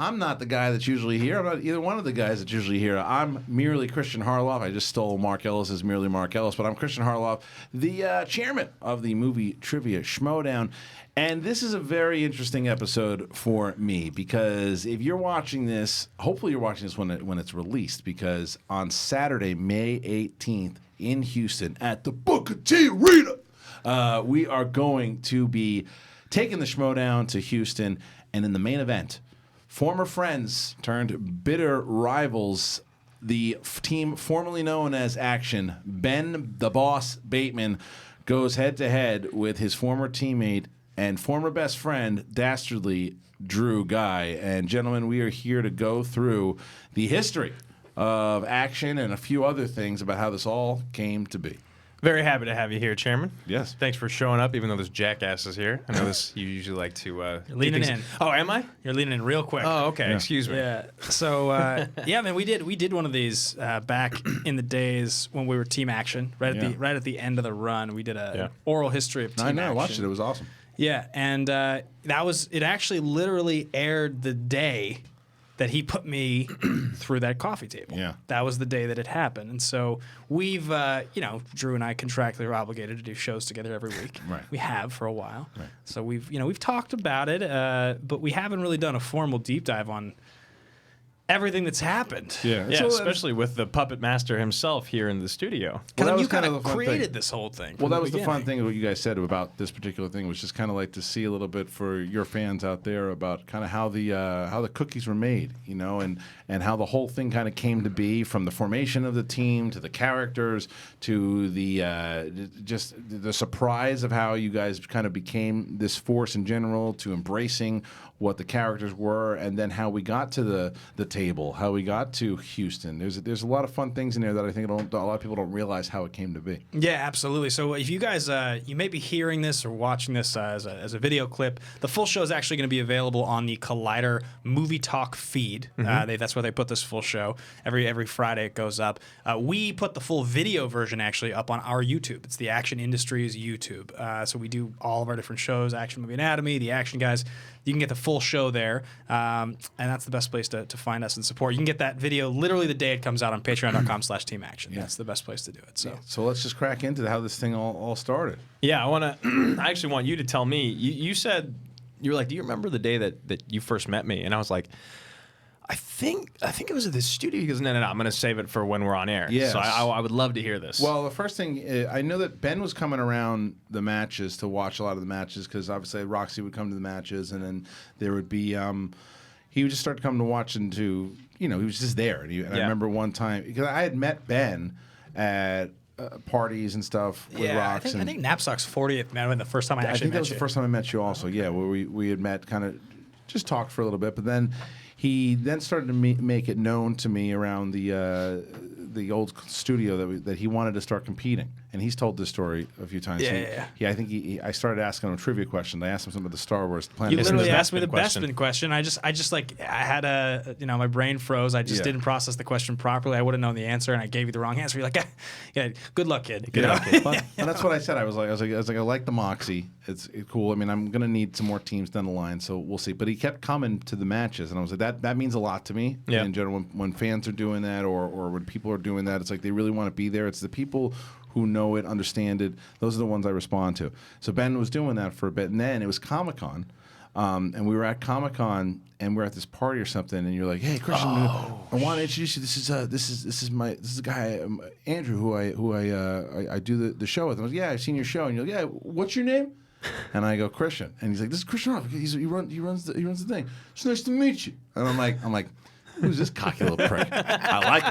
I'm not the guy that's usually here. I'm not either one of the guys that's usually here. I'm merely Kristian Harloff. I just stole Mark Ellis's merely Mark Ellis, but I'm Kristian Harloff, the chairman of the Movie Trivia Schmoedown. And this is a very interesting episode for me because if you're watching this, hopefully you're watching this when it's released, because on Saturday, May 18th in Houston at the Booker T Arena, we are going to be taking the Schmoedown to Houston, and in the main event, former friends turned bitter rivals, the team formerly known as Action, Ben the Boss Bateman, goes head-to-head with his former teammate and former best friend, dastardly Drew Ghai. And gentlemen, we are here to go through the history of Action and a few other things about how this all came to be. Very happy to have you here, Chairman. Yes. Thanks for showing up, even though this jackass is here. I know this. You usually like to. You're leaning in. Oh, am I? You're leaning in real quick. Oh, okay. Yeah. Excuse me. Yeah. So yeah, man, we did one of these back in the days when we were Team Action. Right at the end of the run, we did an oral history of Team Action. I watched it. It was awesome. Yeah, and it actually literally aired the day that he put me through that coffee table. Yeah. That was the day that it happened. And so we've, Drew and I contractually are obligated to do shows together every week. Right. We have for a while. Right. So we've talked about it, but we haven't really done a formal deep dive on everything that's happened. Yeah. Yeah, So, especially with the puppet master himself here in the studio. Because that was you kind kind of of the fun created thing. this whole thing. Well, from that the was the fun beginning. thing what you guys said about this particular thing was just kind of like to see a little bit for your fans out there about kind of how the cookies were made, and how the whole thing kind of came to be, from the formation of the team to the characters to the just the surprise of how you guys kind of became this force in general, to embracing what the characters were, and then how we got to the table, how we got to Houston. There's a lot of fun things in there that I think a lot of people don't realize how it came to be. Yeah, absolutely. So if you guys, you may be hearing this or watching this as a video clip, the full show is actually going to be available on the Collider Movie Talk feed. That's where they put this full show. Every Friday it goes up. We put the full video version actually up on our YouTube. It's the Action Industries YouTube. So we do all of our different shows, Action Movie Anatomy, the Action Guys. You can get the full show there, and that's the best place to find us and support. You can get that video literally the day it comes out on patreon.com/teamaction. Yeah. That's the best place to do it. So let's just crack into how this thing all started. Yeah, I actually want you to tell me. You said, you were like, do you remember the day that you first met me? And I was like, I think it was at the studio. He goes, no, I'm going to save it for when we're on air. Yes. So I would love to hear this. Well, the first thing, I know that Ben was coming around the matches to watch a lot of the matches, because obviously Roxy would come to the matches, and then there would be, he would just start to come to watch and to, he was just there. And I remember one time, because I had met Ben at parties and stuff with Rox. I think Knapsack's 40th man, the first time I actually met you. I think that was the first time I met you also, where we had met, kind of just talked for a little bit, but then he then started to make it known to me around the old studio that he wanted to start competing, and he's told this story a few times. I think I started asking him trivia questions. I asked him something about the Star Wars planet. You literally asked me the Bespin question. I just like I had my brain froze. I just didn't process the question properly. I would have known the answer, and I gave you the wrong answer. You're like, yeah, good luck, kid. Good luck, kid. And that's what I said. I was like, I like the moxie. It's cool. I mean, I'm gonna need some more teams down the line, so we'll see. But he kept coming to the matches, and I was like, that means a lot to me. Yeah. In general, when fans are doing that, or when people are doing that, it's like they really want to be there. It's the people who know it, understand it. Those are the ones I respond to. So Ben was doing that for a bit, and then it was Comic-Con, and we were at Comic-Con, and we're at this party or something, and you're like, "Hey, Kristian, I want to introduce you. This is the guy Andrew who I do the show with." And I was, "Yeah, I've seen your show." And you're like, "Yeah, what's your name?" And I go, "Kristian," and he's like, "This is Kristian Harloff. He runs the thing. It's nice to meet you." And I'm like. Who's this cocky little prick? I like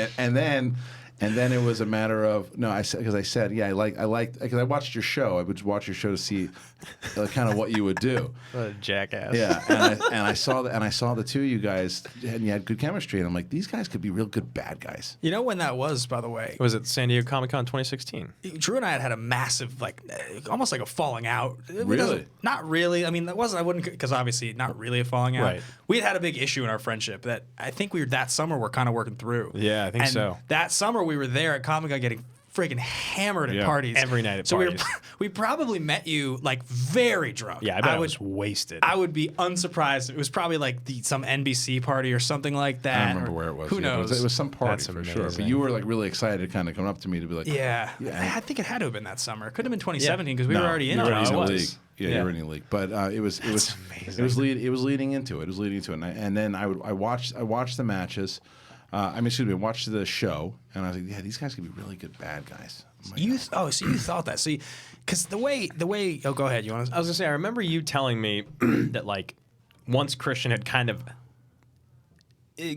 him. and then it was a matter of I said I like because I watched your show. I would watch your show to see kind of what you would do. What a jackass. Yeah, and I saw the two of you guys, and you had good chemistry, and I'm like, these guys could be real good bad guys. You know when that was, by the way? Was it San Diego Comic-Con 2016? Drew and I had a massive, almost like a falling out. Really? Not really. I mean, that wasn't. I wouldn't, because obviously not really a falling out. Right. We had a big issue in our friendship that I think that summer we're kind of working through. Yeah, I think and so. That summer we were there at Comic-Con getting friggin' hammered at parties every night at so parties. we probably met you like very drunk. Yeah, I bet I was wasted. I would be unsurprised. It was probably like some NBC party or something like that. I don't remember where it was. Who knows? It was some party That's for sure. But amazing. you were like really excited, kind of coming up to me to be like, Yeah. I think it had to have been that summer. It could have been 2017 because we were already in you it. were already in the it league. was. Yeah, you were in the league. But it was amazing. it was leading into it. It was leading into it. And then I watched the matches. I watched the show, and I was like, yeah, these guys could be really good bad guys. So you thought that. See, because the way. Oh, go ahead. You want to? I was gonna say, I remember you telling me that like once Kristian had kind of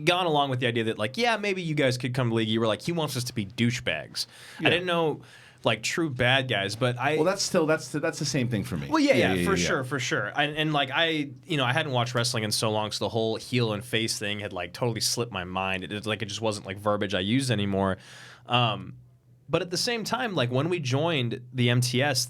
gone along with the idea that like, yeah, maybe you guys could come to the league. You were like, he wants us to be douchebags. Yeah. I didn't know like true bad guys, but Well, that's the same thing for me. Well, yeah, for sure. And like I hadn't watched wrestling in so long, so the whole heel and face thing had like totally slipped my mind. It just wasn't like verbiage I used anymore. But at the same time, like when we joined the MTS,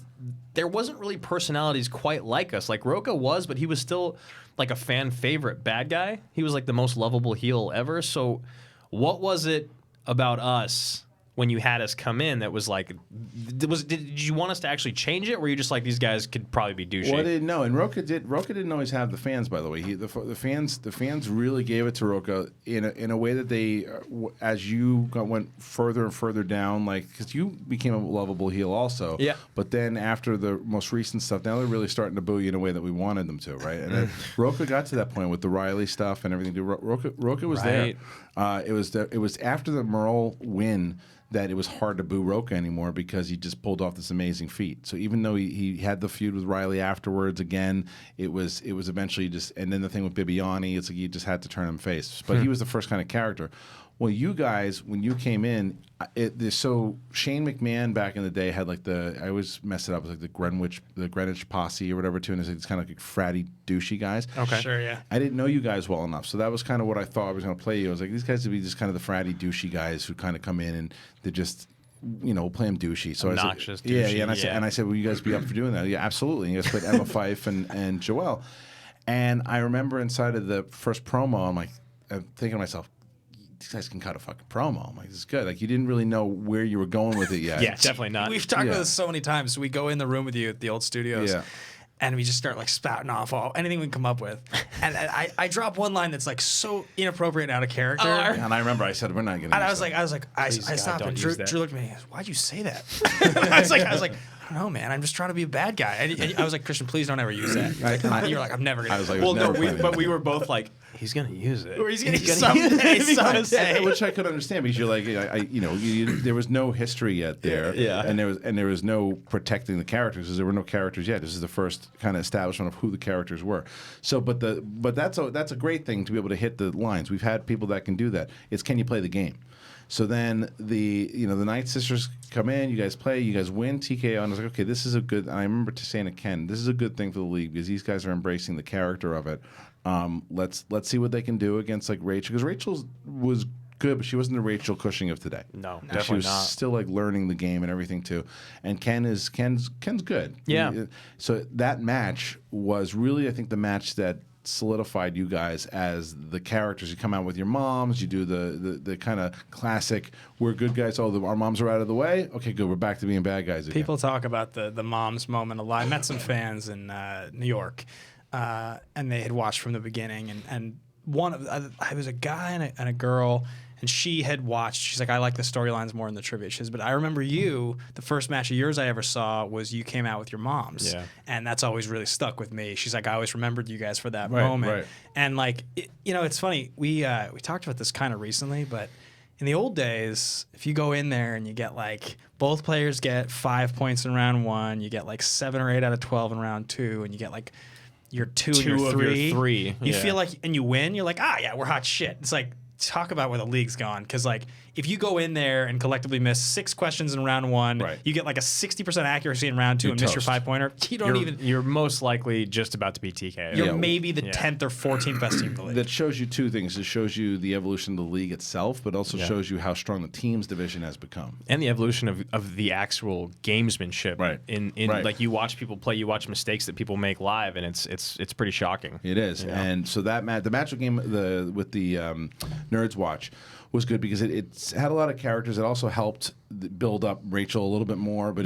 there wasn't really personalities quite like us. Like Roka was, but he was still like a fan favorite bad guy. He was like the most lovable heel ever. So what was it about us when you had us come in that was like, did you want us to actually change it, or were you just like, these guys could probably be douchey? Well, I didn't know, and Roka didn't always have the fans. By the way, the fans really gave it to Roka in a way that they, as you went further and further down, like because you became a lovable heel also. Yeah. But then after the most recent stuff, now they're really starting to boo you in a way that we wanted them to, right? And then Roka got to that point with the Riley stuff and everything. Roka was Right. there. It was after the Merle win that it was hard to boo Roka anymore because he just pulled off this amazing feat. So even though he had the feud with Riley afterwards, again, it was eventually just, and then the thing with Bibiani, it's like you just had to turn him face. But he was the first kind of character. Well, you guys, when you came in, so Shane McMahon back in the day had like I always mess it up, like the Greenwich posse or whatever too, and it's kind of like fratty, douchey guys. Okay. Sure, yeah. I didn't know you guys well enough, so that was kind of what I thought I was going to play you. I was like, these guys would be just kind of the fratty, douchey guys who kind of come in and they just, play them douchey. So Obnoxious, I said, douchey, yeah, and I said, will you guys be up for doing that? Yeah, absolutely. And you guys played Emma Fife and Joelle. And I remember inside of the first promo, I'm thinking to myself, these guys can cut a fucking promo. I'm like, this is good. Like, you didn't really know where you were going with it yet. Yeah, definitely not. We've talked about this so many times. So we go in the room with you at the old studios. Yeah. And we just start like spouting off anything we can come up with. And I drop one line that's like so inappropriate and out of character. And I remember I said, we're not going to. And I stopped don't and use that. Drew looked at me and he goes, why'd you say that? I was like, I don't know, man. I'm just trying to be a bad guy. And I was like, Kristian, please don't ever use that. You're like, I'm never going to. I was like, Well, no, never planning but to. we were both like, he's gonna use it. Or he's gonna use it someday. Which I could understand because you're like, there was no history yet there, Yeah. and there was no protecting the characters because there were no characters yet. This is the first kind of establishment of who the characters were. So, but that's a great thing to be able to hit the lines. We've had people that can do that. It's can you play the game? So then the Night Sisters come in, you guys play, you guys win TKO, and I was like, okay, this is a good. And I remember saying to Ken, this is a good thing for the league because these guys are embracing the character of it. Let's see what they can do against like Rachel because Rachel was good, but she wasn't the Rachel Cushing of today. No, She definitely was not. still like learning the game and everything too. And Ken's good. Yeah. So that match was really, I think, the match that solidified you guys as the characters. You come out with your moms, you do the kind of classic, we're good guys, our moms are out of the way, okay, good, we're back to being bad guys again. People talk about the mom's moment a lot. I met some fans in New York, and they had watched from the beginning. And I was a guy and a girl, and she had watched. She's like, I like the storylines more in the trivia. She says, but I remember the first match of yours I ever saw was you came out with your moms. Yeah. And that's always really stuck with me. She's like, I always remembered you guys for that Right, moment. right. And like, it's funny. We talked about this kind of recently, but in the old days, if you go in there and you get like both players get 5 points in round 1, you get like 7 or 8 out of 12 in round 2, and you get like your 2 and your 3. of your 3. You Yeah. feel like, and you win, you're like, yeah, we're hot shit. It's like, talk about where the league's gone. Because like, if you go in there and collectively miss 6 questions in round 1, Right. you get like a 60% accuracy in round 2 You're and miss your toast. 5-pointer. You're most likely just about to be TKO. You're Yeah. maybe the Yeah. 10th or 14th best team in the league. That shows you two things. It shows you the evolution of the league itself, but also shows you how strong the teams division has become. And the evolution of the actual gamesmanship. Right. In Right. like you watch people play, you watch mistakes that people make live, and it's pretty shocking. It is, and so that the matchup game with the Nerds Watch was good because it had a lot of characters. It also helped build up Rachel a little bit more, but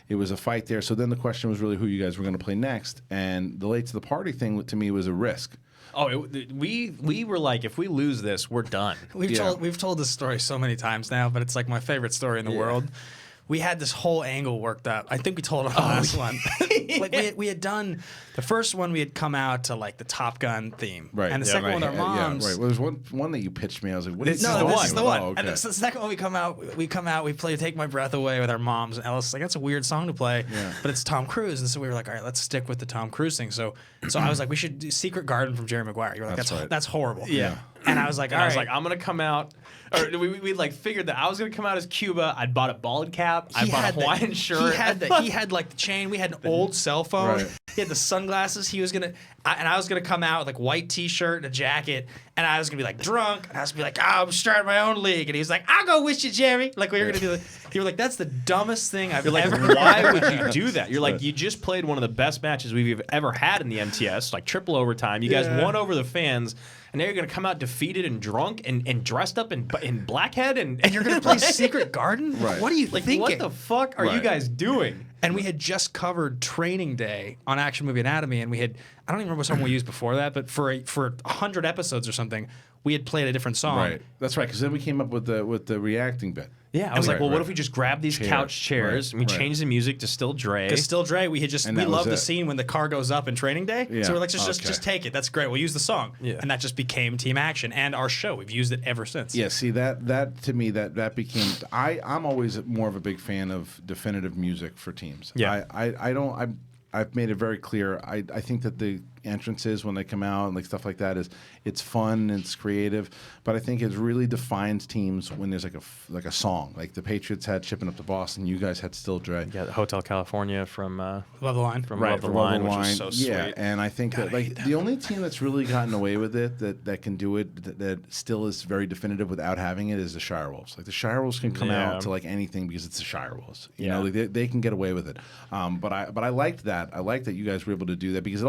it was a fight there. So then the question was really who you guys were going to play next, and the late to the party thing to me was a risk. Oh, we were like, if we lose this, we're done. We've told this story so many times now, but it's like my favorite story in the world. We had this whole angle worked up. I think we told it on the last one. Like we had done the first one. We had come out to like the Top Gun theme, right? And the second one with our moms. Yeah, right. Well, there's one that you pitched me. I was like, "What is this is the one. Oh, okay. And the second one we come out. We play "Take My Breath Away" with our moms. And Ellis is like, that's a weird song to play, but it's Tom Cruise. And so we were like, all right, let's stick with the Tom Cruise thing. So I was like, we should do "Secret Garden" from Jerry Maguire. You were like, that's horrible. Yeah. And I was like, I was like, I'm gonna come out. Or we like figured that I was gonna come out as Cuba. I'd bought a bald cap. I bought a Hawaiian shirt. He had like the chain. We had an old cell phone. Right. He had the sunglasses. He was gonna, and I was gonna come out with like white T-shirt and a jacket, and I was gonna be like drunk, and I was gonna be like, I'm starting my own league, and he was like, I'll go with you, Jerry. Like we were gonna do. You were like, that's the dumbest thing I've ever. Why would you do that? You're like, you just played one of the best matches we've ever had in the MTS, like triple overtime. You guys won over the fans. And now you're going to come out defeated and drunk and dressed up in blackhead and you're going to play Secret Garden? Right. What are you like, thinking? what the fuck are you guys doing? And we had just covered Training Day on Action Movie Anatomy, and we had, I don't even remember what song we used before that, but for 100 episodes or something, we had played a different song. Right. That's right, because then we came up with the reacting bit. Yeah, I was like, well, what if we just grab these couch chairs and we change the music to Still Dre? Because Still Dre, we loved the scene when the car goes up in Training Day. Yeah. So we're like, just take it. That's great. We'll use the song. Yeah. And that just became Team Action and our show. We've used it ever since. Yeah, see, that to me, that became, I'm always more of a big fan of definitive music for teams. Yeah. I've made it very clear. I think that the entrances when they come out and like stuff like that it's fun and it's creative, but I think it really defines teams when there's like a song. Like the Patriots had "Shipping Up to Boston," you guys had "Still Dre." Yeah, Hotel California from Love the Line. From Love the Line, which was so sweet. Yeah, and I think that like the only team that's really gotten away with it that can do it that still is very definitive without having it is the Shire Wolves. Like the Shire Wolves can come out to like anything because it's the Shire Wolves. You know, like they can get away with it. But I liked that. I liked that you guys were able to do that because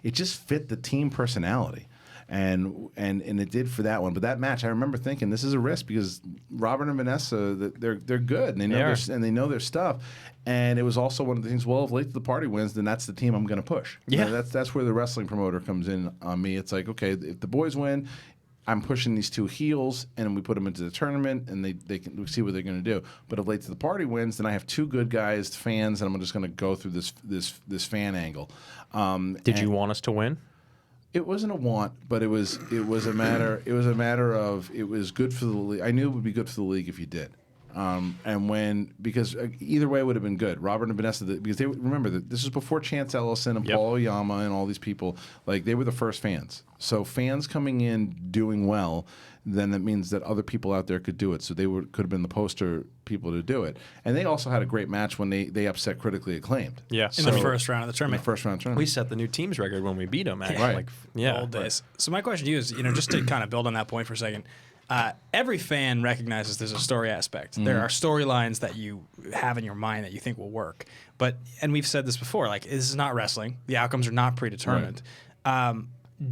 it just fit the team personality. And it did for that one. But that match, I remember thinking this is a risk because Robert and Vanessa, they're good and they know their stuff. And it was also one of the things. Well, if Late to the Party wins, then that's the team I'm going to push. Yeah, that's where the wrestling promoter comes in on me. It's like, okay, if the boys win, I'm pushing these two heels, and we put them into the tournament, and they can see what they're going to do. But if Late to the Party wins, then I have two good guys, fans, and I'm just going to go through this fan angle. Did you want us to win? It wasn't a want, but it was a matter. It was a matter of it was good for the league. I knew it would be good for the league if you did, because either way it would have been good. Robert and Vanessa, because they remember that this was before Chance Ellison and Paul Oyama and all these people. Like they were the first fans. So fans coming in doing well, then that means that other people out there could do it. So they could have been the poster people to do it. And they also had a great match when they upset Critically Acclaimed. Yeah, in the first round of the tournament. We set the new teams record when we beat them. Right. Like, old days. So my question to you is, just to kind of build on that point for a second. Every fan recognizes there's a story aspect. Mm-hmm. There are storylines that you have in your mind that you think will work. And we've said this before, like this is not wrestling. The outcomes are not predetermined. Right.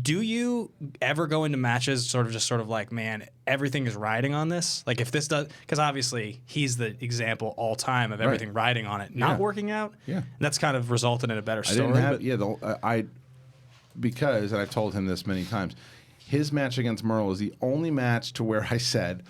Do you ever go into matches sort of like, man, everything is riding on this? Like if this does, because obviously he's the example all time of everything riding on it, not working out. Yeah, and that's kind of resulted in a better story. Because and I've told him this many times. His match against Merle is the only match to where I said,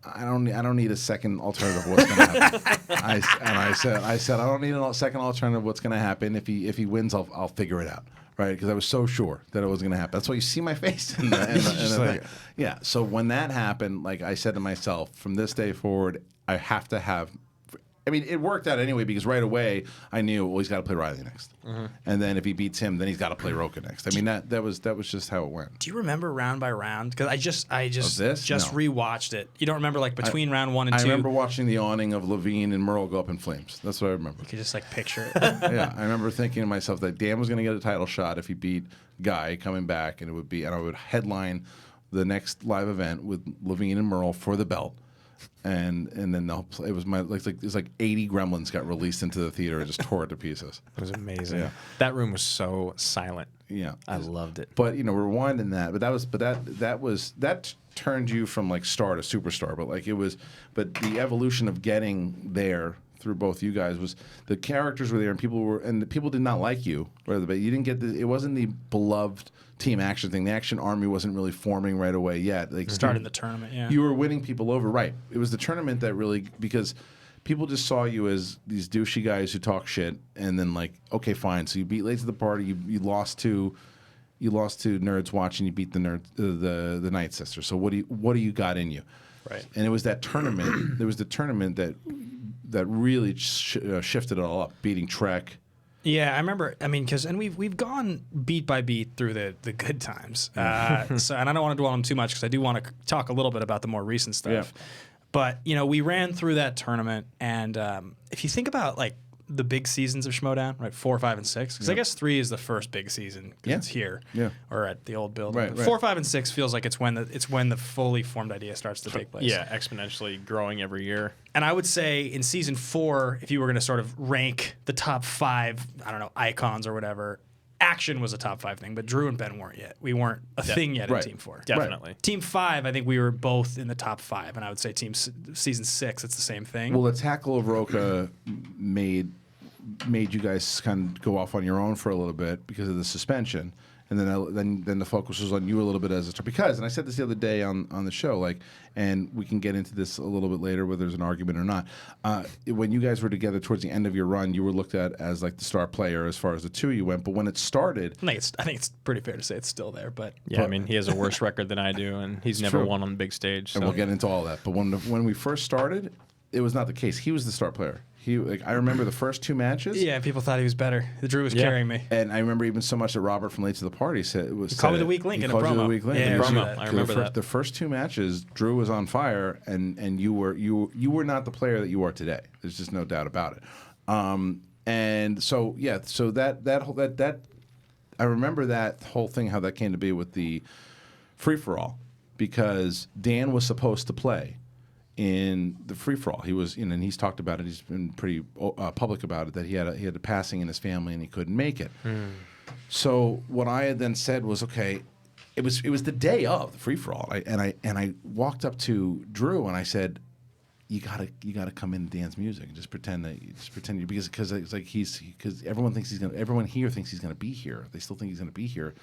I don't need a second alternative of what's going to happen. I said I don't need a second alternative of what's going to happen. If he wins, I'll figure it out. Right, because I was so sure that it was going to happen. That's why you see my face in the thing. Yeah. So when that happened, like I said to myself, from this day forward, I have to have. I mean, it worked out anyway because right away I knew, well, he's got to play Riley next, and then if he beats him, then he's got to play Roca next. I mean, that was just how it went. Do you remember round by round? Because I just rewatched it. You don't remember like between round 1 and 2? I remember watching the awning of Levine and Merle go up in flames. That's what I remember. You could just like picture it. Yeah, I remember thinking to myself that Dan was going to get a title shot if he beat Ghai coming back, and I would headline the next live event with Levine and Merle for the belt. and then it was it was like 80 gremlins got released into the theater and just tore it to pieces. It was amazing. Yeah. That room was so silent. Yeah, I loved it. But rewinding that, that turned you from like star to superstar. But the evolution of getting there through both you guys was the characters were there and the people did not like you. But you didn't get it wasn't the beloved team action thing. The action army wasn't really forming right away yet. Like Started the tournament, yeah. You were winning people over, right? It was the tournament that really because people just saw you as these douchey guys who talk shit, and then like, okay, fine. So you beat Late to the Party. You lost to Nerds Watch, and you beat the Night Sisters. So what do you got in you? Right. And it was that tournament. There was the tournament that really shifted it all up, beating Trek. Yeah, I remember. I mean, and we've gone beat by beat through the good times. So, and I don't want to dwell on them too much because I do want to talk a little bit about the more recent stuff. Yeah. But we ran through that tournament, and if you think about like the big seasons of Schmoedown, right, 4, 5, and 6, because I guess 3 is the first big season 'cause it's here, or at the old building. Right, 4, 5, and 6 feels like it's when the fully formed idea starts to take place. Yeah, exponentially growing every year. And I would say in season 4, if you were going to sort of rank the top 5, I don't know, icons or whatever, action was a top 5 thing, but Drew and Ben weren't yet. We weren't a thing yet in Team 4. Definitely. Team 5, I think we were both in the top 5, and I would say season 6, it's the same thing. Well, the tackle of Roca made you guys kind of go off on your own for a little bit because of the suspension, and then the focus was on you a little bit as a because. And I said this the other day on the show, like, and we can get into this a little bit later, whether there's an argument or not. When you guys were together towards the end of your run, you were looked at as like the star player as far as the two of you went. But when it started, I think it's pretty fair to say it's still there. But I mean, he has a worse record than I do, and he's never won on the big stage. So. And we'll get into all that. But when we first started, it was not the case. He was the star player. I remember the first 2 matches. Yeah, people thought he was better. Drew was carrying me. And I remember even so much that Robert from Late to the Party said it was. He called me the weak link in a promo. He called you the weak link. Yeah, I remember that. The first 2 matches, Drew was on fire, and you were not the player that you are today. There's just no doubt about it. And so that I remember that whole thing, how that came to be with the free for all, because Dan was supposed to play in the free for all. He was, and he's talked about it. He's been pretty public about it, that he had a passing in his family and he couldn't make it. So what I had then said was, okay, it was the day of the free for all, and I walked up to Drew and I said, you gotta come in and dance music and just pretend you, because it's like because everyone here thinks he's gonna be here. They still think he's gonna be here.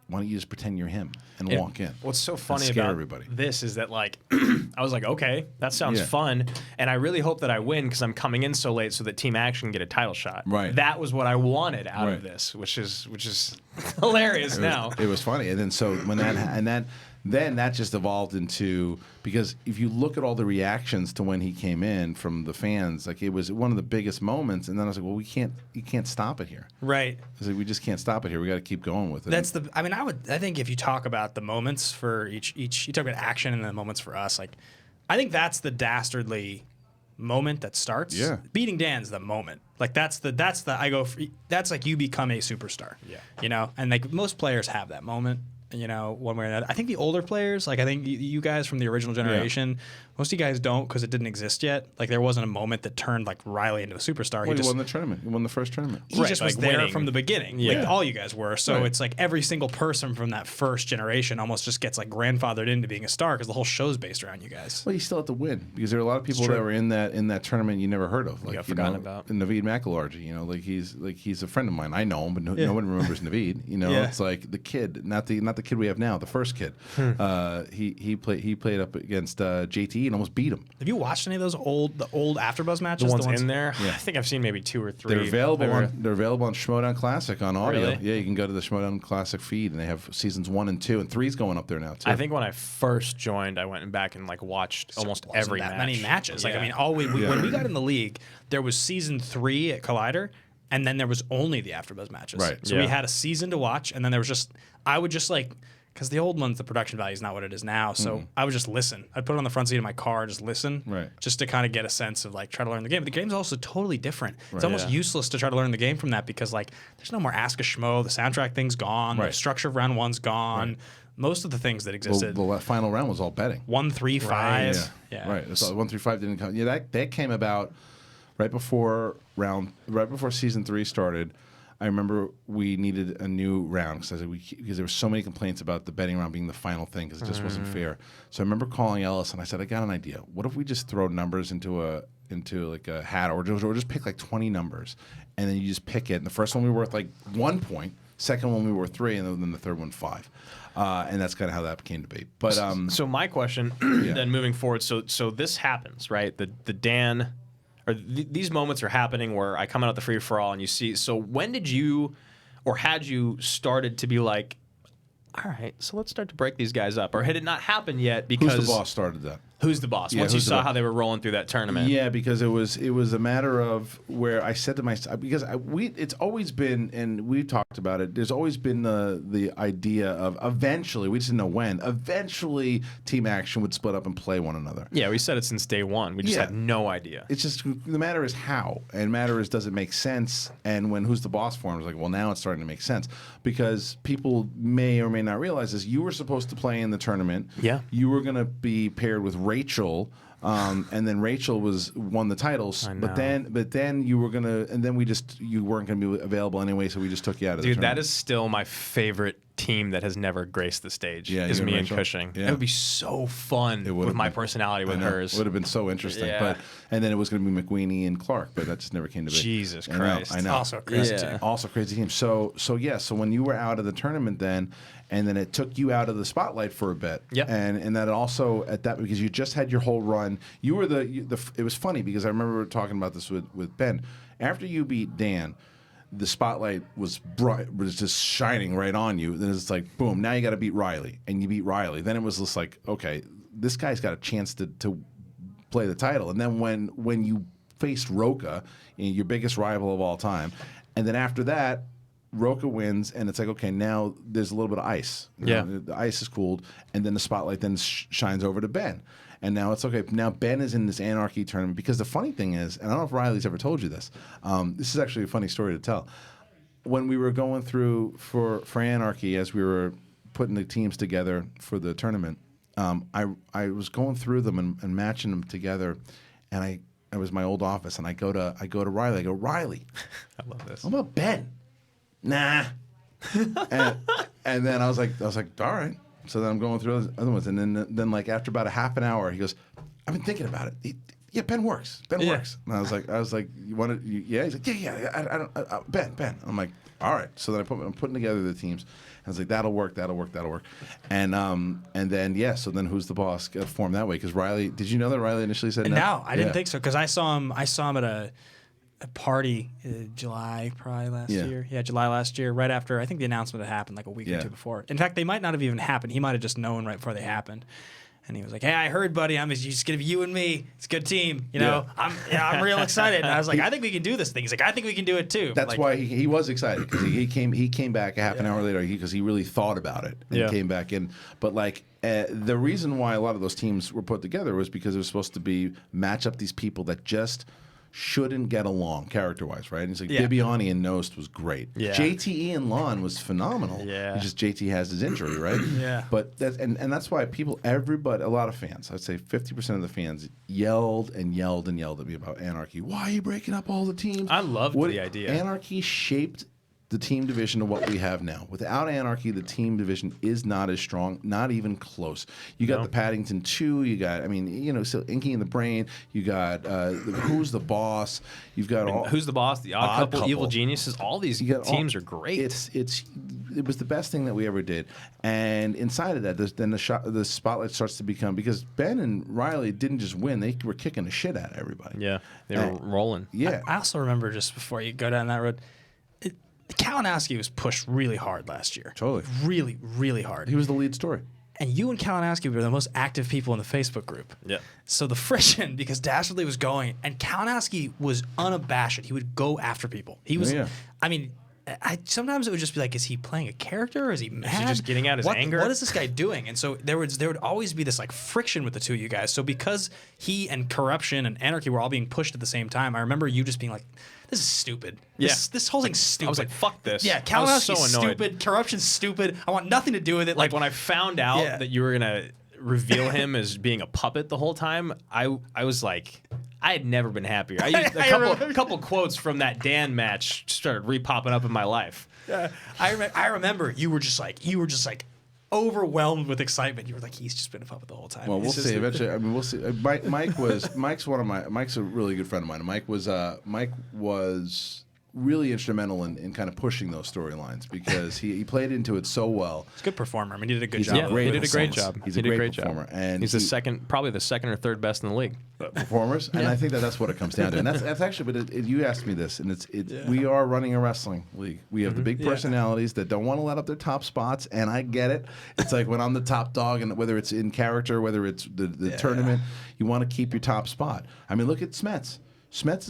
Why don't you just pretend you're him and walk in? What's so funny scare about everybody. this is that, like, I was like, okay, that sounds fun, and I really hope that I win because I'm coming in so late so that Team Action can get a title shot. Right. That was what I wanted out of this, which is hilarious now. It was funny, and then so when then that just evolved into, because if you look at all the reactions to when he came in from the fans, like it was one of the biggest moments. And then I was like, well, you can't stop it here. Right. I was like, we just can't stop it here. We got to keep going with it. I think if you talk about the moments for each, you talk about action and the moments for us, like, I think that's the dastardly moment that starts. Yeah. Beating Dan's the moment. Like that's like you become a superstar. Yeah. And like most players have that moment. One way or another. I think the older players, like I think you guys from the original generation, most of you guys don't because it didn't exist yet. Like there wasn't a moment that turned like Riley into a superstar. He won the tournament. He won the first tournament. He just was like there winning. from the beginning. Yeah. Like all you guys were. So it's like every single person from that first generation almost just gets like grandfathered into being a star because the whole show's based around you guys. Well, you still have to win because there are a lot of people that were in that tournament you never heard of. Like got forgotten about. Naveed McEllargy. He's a friend of mine. I know him, but no one remembers Naveed. It's like the kid, not the kid we have now, the first kid. He played up against JT and almost beat him. Have you watched any of those old AfterBuzz matches? The ones in there? Yeah. I think I've seen maybe 2 or 3. They're available on Schmoedown Classic on audio. Really? Yeah, you can go to the Schmoedown Classic feed, and they have seasons 1 and 2, and 3's going up there now too. I think when I first joined, I went back and like watched almost every match. Many matches. Yeah. Like I mean, when we got in the league, there was season 3 at Collider. And then there was only the AfterBuzz matches. Right. So we had a season to watch, and then there was I would just like, because the old ones, the production value is not what it is now. So I would just listen. I'd put it on the front seat of my car and just listen. Right. Just to kind of get a sense of like, try to learn the game. But the game's also totally different. It's almost useless to try to learn the game from that because like, there's no more Ask a Schmo. The soundtrack thing's gone. Right. The structure of round 1's gone. Right. most of the things that Well, existed. the final round was all betting. 1, 3, 5. Yeah. Right. So 1 through 5 didn't come. Yeah, that came about right before season 3 started. I remember we needed a new round because there were so many complaints about the betting round being the final thing because it just wasn't fair. So I remember calling Ellis and I said, I got an idea. What if we just throw numbers into like a hat or just pick like 20 numbers and then you just pick it. And the first one we were worth like 1 point, second one we were worth 3, and then the third one 5. And that's kind of how that came to be. But so my question then moving forward, so this happens, right? The Dan or these moments are happening where I come out of the free for all and you see. So when did you, or had you started to be like, all right, so let's start to break these guys up, or had it not happened yet? Because who's the boss started that? Who's the boss? Yeah, Once you who's the saw boss? how they were rolling through that tournament. Yeah, because it was a matter of where I said to myself, because it's always been, and we've talked about it. There's always been the idea of eventually, we just didn't know when. Eventually, Team Action would split up and play one another. Yeah, we said it since day one. We just had no idea. It's just the matter is how, and matter is does it make sense? And when Who's the Boss forms, like, well, now it's starting to make sense because people may or may not realize this. You were supposed to play in the tournament. Yeah. You were going to be paired with Rachel. And then Rachel won the titles, but then you were gonna, and then you weren't gonna be available anyway, so we just took you out of the Dude, tournament. that is still my favorite team that has never graced the stage. Yeah, is you and me and Rachel? Cushing. Yeah. It would be so fun with my personality with hers. It would have been so interesting. Yeah. And then it was going to be McWeeny and Clark, but that just never came to be. Jesus I know, Christ. I know. Also a crazy Yeah. team. Also crazy team. So when you were out of the tournament then, and then it took you out of the spotlight for a bit. Yep. And that also at that, because you just had your whole run, you were it was funny because I remember talking about this with Ben. After you beat Dan, the spotlight was bright, was just shining right on you. Then it's like, boom, now you got to beat Riley. And you beat Riley. Then it was just like, okay, this guy's got a chance to play the title. And then when you faced Roca, your biggest rival of all time, and then after that, Roca wins, and it's like, okay, now there's a little bit of ice. You know, the ice is cooled, and then the spotlight then shines over to Ben. And now it's okay. Now Ben is in this Anarchy tournament because the funny thing is, and I don't know if Riley's ever told you this. This is actually a funny story to tell. When we were going through for Anarchy, as we were putting the teams together for the tournament, I was going through them and matching them together, and it was my old office, and I go to Riley. I go, Riley, I love this. what about Ben? Nah. and then I was like, all right. So then I'm going through other ones, and then like after about a half an hour, he goes, I've been thinking about it. Yeah, Ben works. Ben works. And I was like, you want to? Yeah. He's like, yeah. I don't. Ben. I'm like, all right. So then I'm putting together the teams. I was like, that'll work. And then So then Who's the Boss got formed that way because Riley. Did you know that Riley initially said no? No, I didn't think so because I saw him at a party July probably last year. Yeah, July last year, right after I think the announcement had happened like a week or two before. In fact, they might not have even happened. He might have just known right before they happened. And he was like, "Hey, I heard, buddy. I'm just gonna be you and me. It's a good team. You know, I'm real excited." And I was like, "I think we can do this thing." He's like, "I think we can do it too." That's why he was excited because he came back a half an hour later because he really thought about it and came back in. But like the reason why a lot of those teams were put together was because it was supposed to be match up these people that just shouldn't get along character-wise, right? And it's like Bibiani and Nost was great. Yeah. JTE and Lon was phenomenal. Yeah. It's just JT has his injury, right? Yeah. But that's why everybody, a lot of fans, I'd say 50% of the fans yelled at me about Anarchy. Why are you breaking up all the teams? I loved the idea. Anarchy shaped the team division to what we have now. Without Anarchy, the team division is not as strong, not even close. You got the Paddington 2, you got, so Inky and the Brain, you got Who's the Boss, you've got all... Who's the Boss, the Odd Couple, Evil Geniuses, all these teams are great. It was the best thing that we ever did. And inside of that, the spotlight starts to become, because Ben and Riley didn't just win, they were kicking the shit out of everybody. Yeah, they were rolling. Yeah. I also remember just before you go down that road, Kalinowski was pushed really hard last year. Totally. Really, really hard. He was the lead story. And you and Kalinowski were the most active people in the Facebook group. Yeah. So the friction, because Dastardly was going, and Kalinowski was unabashed. He would go after people. He was, I mean, sometimes it would just be like, is he playing a character? Is he mad? Is he just getting out his anger? What is this guy doing? And so there would always be this like friction with the two of you guys. So because he and Corruption and Anarchy were all being pushed at the same time, I remember you just being like, this is stupid. Yeah. This whole thing's stupid. I was like, fuck this. Yeah, I was so Kalinowski's annoyed. stupid. Corruption's stupid. I want nothing to do with it. Like when I found out Yeah. that you were gonna reveal him as being a puppet the whole time, I was like, I had never been happier. I used a couple quotes from that Dan match started re-popping up in my life. I remember you were just like overwhelmed with excitement. You were like, he's just been a puppet the whole time. Well, we'll It's just- see. Eventually, I mean, we'll see. Mike's Mike's a really good friend of mine. Mike was really instrumental in kind of pushing those storylines because he played into it so well. He's a good performer. I mean, he did a good He's job. a great he did a great performer. job. He's He a did great job. performer, and he's probably the second or third best in the league. performers, and I think that's what it comes down to. And that's actually, but you asked me this, and we are running a wrestling league. We have the big personalities that don't want to let up their top spots, and I get it. It's like when I'm the top dog, and whether it's in character, whether it's the tournament, you want to keep your top spot. I mean, look at Smets. Smets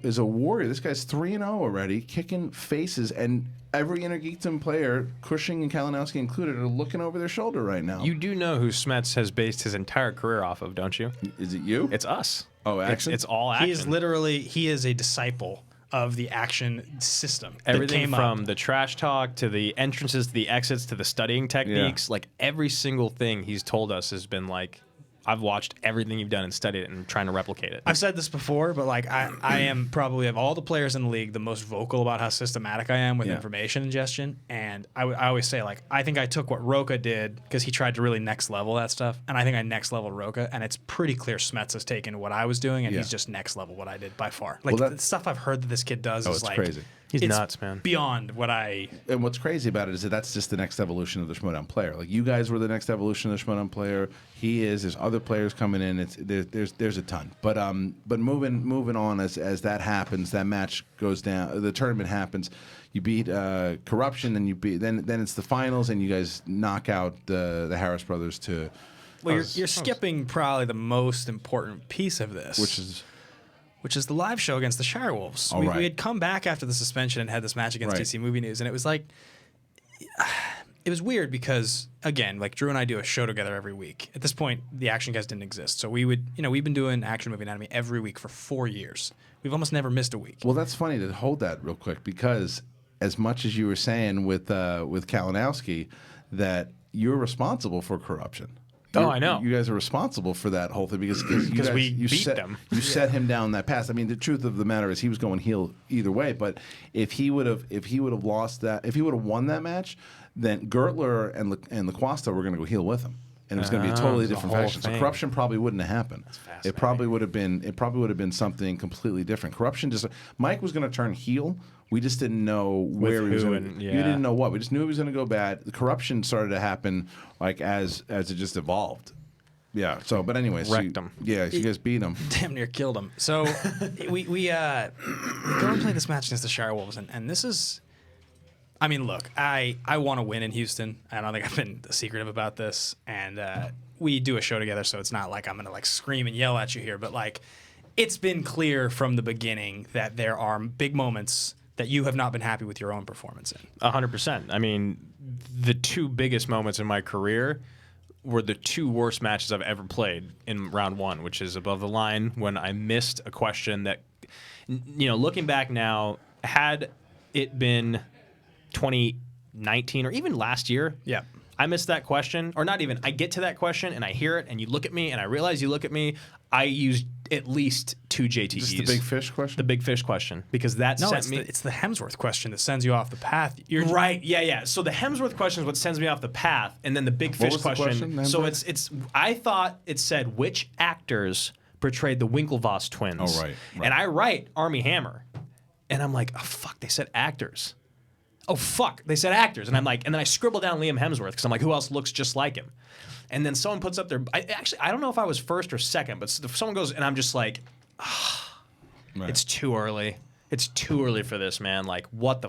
is a warrior. This guy's 3-0 already, kicking faces, and every Intergeekdom player, Cushing and Kalinowski included, are looking over their shoulder right now. You do know who Smets has based his entire career off of, don't you? Is it you? It's us. Oh, Action? It's all Action. He is a disciple of the Action system. that Everything came from up. the trash talk to the entrances to the exits to the studying techniques, like every single thing he's told us has been like, I've watched everything you've done and studied it and trying to replicate it. I've said this before, but like I am probably of all the players in the league the most vocal about how systematic I am with information ingestion. And I always say like I think I took what Roka did because he tried to really next level that stuff, and I think I next leveled Roka, and it's pretty clear Smets has taken what I was doing and he's just next level what I did by far. Like the stuff I've heard that this kid does is it's like crazy. He's it's nuts, man. Beyond what I. And what's crazy about it is that that's just the next evolution of the Schmoedown player. Like you guys were the next evolution of the Schmoedown player. He is. There's other players coming in. There's a ton. But moving on as that happens, that match goes down. The tournament happens. You beat Corruption, and then it's the finals, and you guys knock out the Harris brothers to. Well, you're skipping probably the most important piece of this, which is the live show against the Shirewolves. We had come back after the suspension and had this match against TC Movie News, and it was like, it was weird because, again, like Drew and I do a show together every week. At this point, the Action guys didn't exist. So we've been doing Action Movie Anatomy every week for 4 years. We've almost never missed a week. Well, that's funny to hold that real quick because as much as you were saying with Kalinowski that you're responsible for Corruption. I know. You guys are responsible for that whole thing because we beat them. You set him down that path. I mean, the truth of the matter is he was going heel either way. But if he would have lost that, if he would have won that match, then Gertler and LaQuasta were going to go heel with him, and it was going to be a totally different faction. So Corruption probably wouldn't have happened. It probably would have been something completely different. Corruption Mike was going to turn heel. We just didn't know where he was going. You didn't know what. We just knew he was going to go bad. The Corruption started to happen like as it just evolved. Yeah. So, but anyways, wrecked him. Yeah, you guys beat him. Damn near killed him. So we go and play this match against the Shirewolves, and this is. I mean, look, I want to win in Houston. I don't think I've been secretive about this, and we do a show together, so it's not like I'm gonna like scream and yell at you here, but like it's been clear from the beginning that there are big moments that you have not been happy with your own performance in. 100%. I mean, the two biggest moments in my career were the two worst matches I've ever played in round one, which is Above the Line when I missed a question that, looking back now, had it been 2019 or even last year, I missed that question, or not even. I get to that question and I hear it, and you look at me, and I realize you look at me. I used at least 2 JTEs. Is this the big fish question? The big fish question, because that sent me. It's the Hemsworth question that sends you off the path. Right? Yeah. So the Hemsworth question is what sends me off the path, and then the big fish was the question, So it's. I thought it said which actors portrayed the Winklevoss twins. Oh, right. And I write Armie Hammer, and I'm like, oh fuck, they said actors. Oh fuck, they said actors, and I'm like, and then I scribble down Liam Hemsworth because I'm like, who else looks just like him? And then someone puts up their. I don't know if I was first or second, but someone goes, and I'm just like, it's too early. It's too early for this, man. Like, what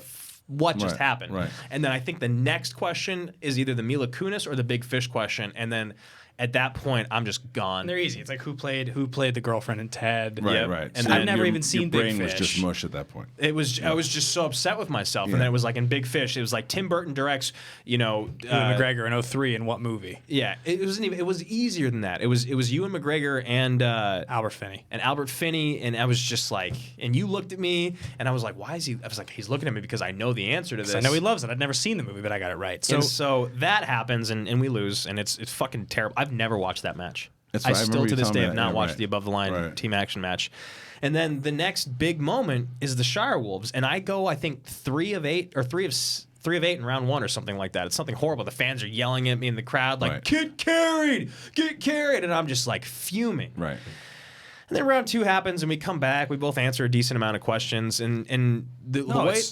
just happened? Right. And then I think the next question is either the Mila Kunis or the big fish question, and then At that point, I'm just gone. And they're easy. It's like who played the girlfriend in Ted. Right, Yep. right. And So I've never your- even seen your Big brain was Fish. just mush at that point. It was. I was just so upset with myself, and then it was like in Big Fish. It was like Tim Burton directs. Ewan McGregor in 03 in what movie? Yeah, it wasn't even. It was easier than that. It was Ewan McGregor and Albert Finney. Albert Finney, and I was just like, and you looked at me, and I was like, why is he? I was like, he's looking at me because I know the answer to this. I know he loves it. I'd never seen the movie, but I got it right. So that happens, and we lose, and it's fucking terrible. I've never watched that match. That's I right. I still remember to you this telling day me have that. not Yeah, watched right. the Above the Line Right. team action match. And then the next big moment is the Shire Wolves, and I go, I think 3 of 8 or 3 of 8 in round 1 or something like that. It's something horrible. The fans are yelling at me in the crowd like, Right. get carried, and I'm just like fuming. Right. And then round 2 happens, and we come back. We both answer a decent amount of questions, and the no, way.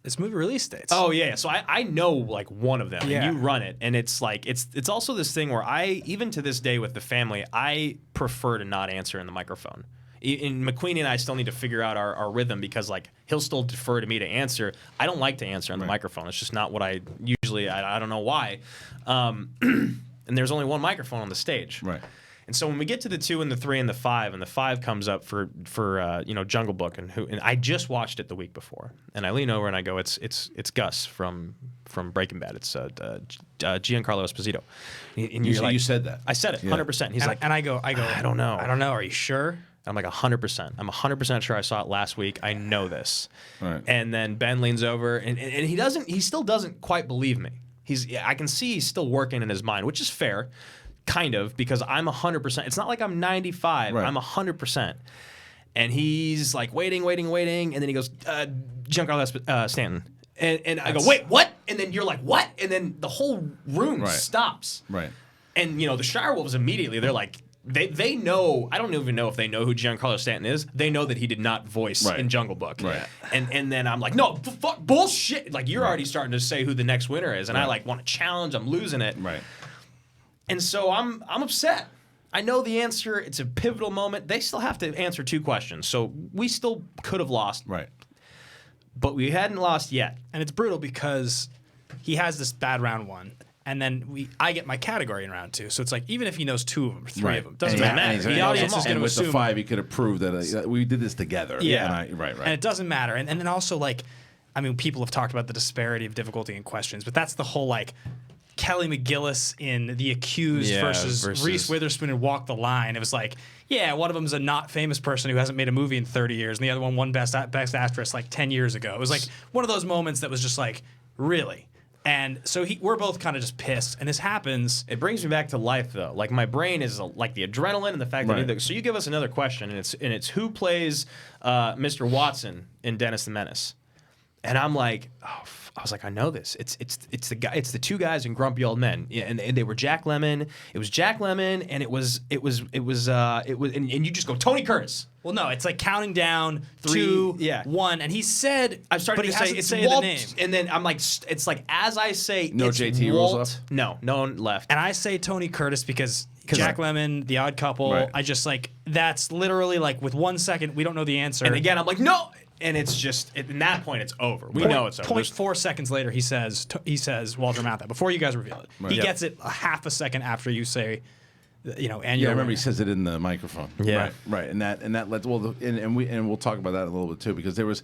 it's movie release dates. Oh yeah, so I know like one of them, Yeah. and you run it, and it's like it's also this thing where I, even to this day with the family, I prefer to not answer in the microphone. In McQueen and I still need to figure out our rhythm because like he'll still defer to me to answer. I don't like to answer on the microphone. It's just not what I usually. I don't know why. And there's only one microphone on the stage. Right. And so when we get to the 2 and the 3 and the 5, and the 5 comes up for Jungle Book, and I just watched it the week before, and I lean over and I go, it's Gus from Breaking Bad. It's Giancarlo Esposito. And you're like, You said that. I said it 100%. He's like, I go. I don't know. Are you sure? I'm like 100%. I'm 100% sure I saw it last week. I know this. Right. And then Ben leans over, and he still doesn't quite believe me. I can see he's still working in his mind, which is fair. Kind of, because I'm 100%. It's not like I'm 95. Right. I'm 100%. And he's like waiting, and then he goes, Giancarlo Stanton. And I go, wait, what? And then you're like, what? And then the whole room stops. Right. And the Shire Wolves immediately, they're like, they know. I don't even know if they know who Giancarlo Stanton is. They know that he did not voice in Jungle Book. Right. And then I'm like, no, fuck, bullshit. Like you're already starting to say who the next winner is, and I like want to challenge. I'm losing it. Right. And so I'm upset. I know the answer. It's a pivotal moment. They still have to answer 2 questions, so we still could have lost. Right. But we hadn't lost yet. And it's brutal because he has this bad round 1, and then I get my category in round 2. So it's like even if he knows 2 of them or 3 of them, doesn't matter. The audience is going to with assume the 5, he could have proved that we did this together. Yeah. And right. And it doesn't matter. And then also like, I mean, people have talked about the disparity of difficulty in questions, but that's the whole like. Kelly McGillis in The Accused versus Reese Witherspoon in Walk the Line. It was like, yeah, one of them is a not famous person who hasn't made a movie in 30 years, and the other one won Best Actress like 10 years ago. It was like one of those moments that was just like, really? And so we're both kind of just pissed, and this happens. It brings me back to life, though. Like my brain is like the adrenaline and the fact that. So you give us another question, and it's who plays Mr. Watson in Dennis the Menace, and I'm like, oh. I was like, I know this. It's the guy. It's the 2 guys in Grumpy Old Men, and they were Jack Lemmon. It was Jack Lemmon, and it was, and you just go Tony Curtis. Well, no, it's like counting down 3, 2, 1, and he said, I'm starting but to he say hasn't it's say Walt, the name. and then I'm like, it's like as I say, No it's JT Walt. rolls up? No one left. And I say Tony Curtis because Jack Lemmon, The Odd Couple. Right. I just like that's literally like with 1 second we don't know the answer. And again, I'm like, no. And it's just, at that point, it's over. We know it's over. 0.4 seconds later, he says Walter Matthau, before you guys reveal it. Right. He Yep. gets it a half a second after you say, and Yeah, I remember he says it in the microphone. Yeah. Right. And that led and we'll talk about that a little bit too, because there was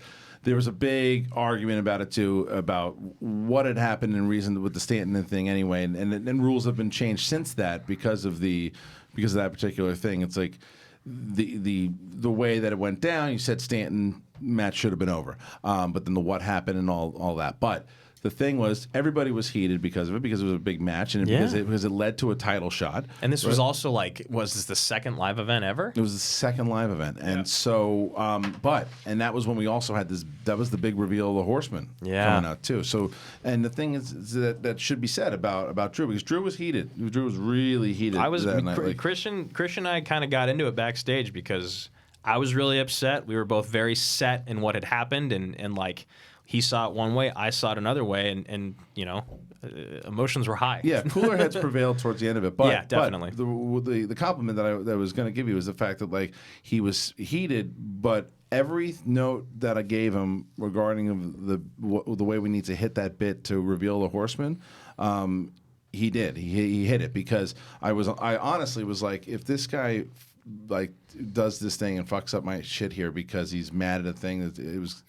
a big argument about it too, about what had happened and reason with the Stanton thing anyway, and rules have been changed since that because of that particular thing. It's like the way that it went down. You said Stanton match should have been over, but then the what happened and all that. But the thing was, everybody was heated because of it, because it was a big match, and because it led to a title shot. And this was also like, was this the second live event ever? It was the second live event, and so, and that was when we also had this. That was the big reveal of the Horseman coming out too. So, and the thing is that should be said about Drew, because Drew was heated. Drew was really heated. I was that night. Christian and I kind of got into it backstage because I was really upset. We were both very set in what had happened, and like. He saw it one way, I saw it another way, and emotions were high. Yeah, cooler heads prevailed towards the end of it. But, yeah, definitely. But the compliment that I was going to give you was the fact that like he was heated, but every note that I gave him regarding the way we need to hit that bit to reveal the Horseman, He did. He hit it because I honestly was like, if this guy like does this thing and fucks up my shit here because he's mad at a thing that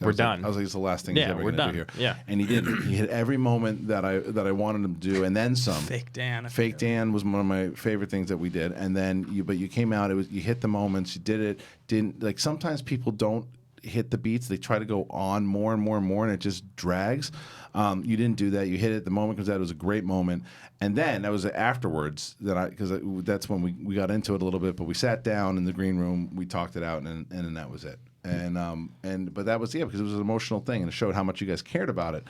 We're done. I was like, it's the last thing he's ever we're gonna done. do here. Yeah. And he didn't. He hit every moment that I wanted him to do, and then some. Fake Dan. Fake Dan was one of my favorite things that we did. And then you came out. You hit the moments. You did it. Didn't like sometimes people don't hit the beats. They try to go on more and more and more, and it just drags. You didn't do that. You hit it. The moment comes out. It was a great moment. And then that was afterwards because that's when we got into it a little bit. But we sat down in the green room. We talked it out, and then that was it. But that was because it was an emotional thing, and it showed how much you guys cared about it.